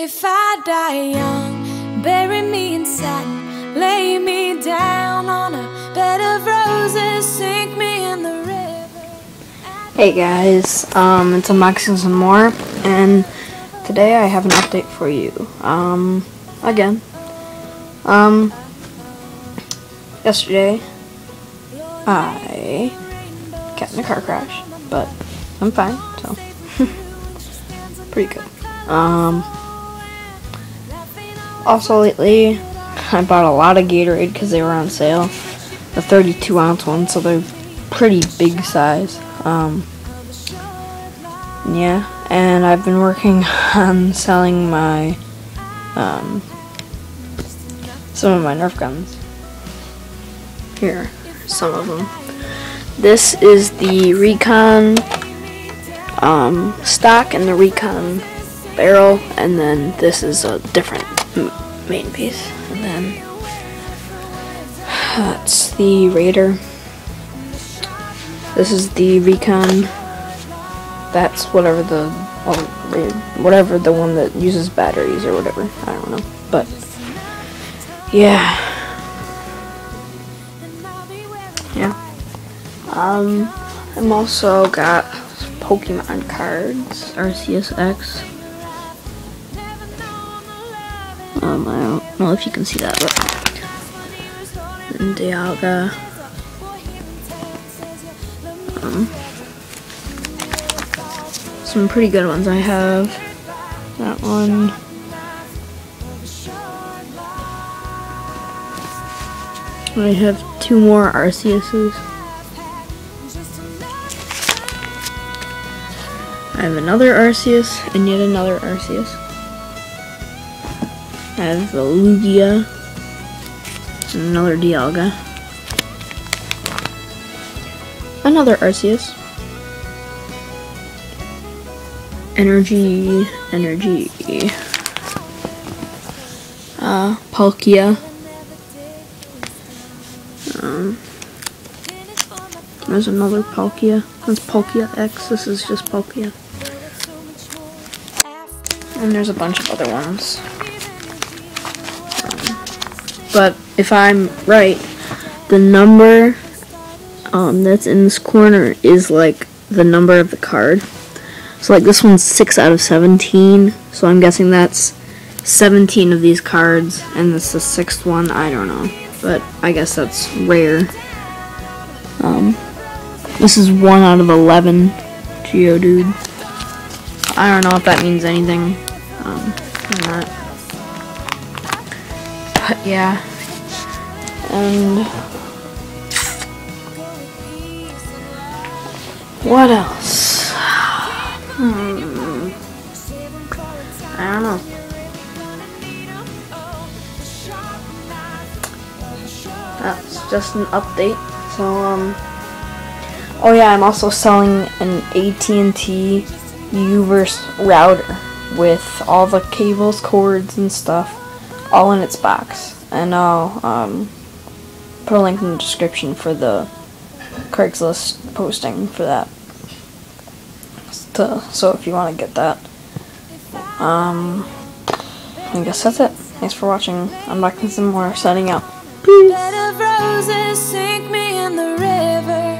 If I die young, bury me in satin, lay me down on a bed of roses, sink me in the river. Hey guys, it's unboxing some more, and today I have an update for you. Again. Yesterday I got in a car crash, but I'm fine, so pretty good. Also lately, I bought a lot of Gatorade because they were on sale. The 32-ounce ones, so they're pretty big size. Yeah, and I've been working on selling my, some of my Nerf guns. Here, some of them. This is the Recon, stock and the Recon barrel, and then this is a different main piece, and then that's the Raider. This is the Recon. That's whatever the one that uses batteries or whatever. I don't know, but yeah. I'm also got Pokemon cards, RCSX. I don't know if you can see that, but and Dialga. Some pretty good ones. I have that one. I have two more Arceuses. I have another Arceus and yet another Arceus. I have a Lugia and another Dialga. Another Arceus. Energy. Palkia. There's another Palkia. That's Palkia X. This is just Palkia. And there's a bunch of other ones. But if I'm right, the number that's in this corner is like the number of the card. So like this one's 6 out of 17. So I'm guessing that's 17 of these cards, and this is the 6th one. I don't know, but I guess that's rare. This is 1 out of 11 Geodude. I don't know if that means anything or not. But yeah. And what else? I don't know. That's just an update. So oh yeah, I'm also selling an AT&T Uverse router with all the cables, cords, and stuff, all in its box. And I'll put a link in the description for the Craigslist posting for that. So if you want to get that, I guess that's it. Thanks for watching. Unboxing some more. Signing out. Peace. Bed of roses, sink me in the river.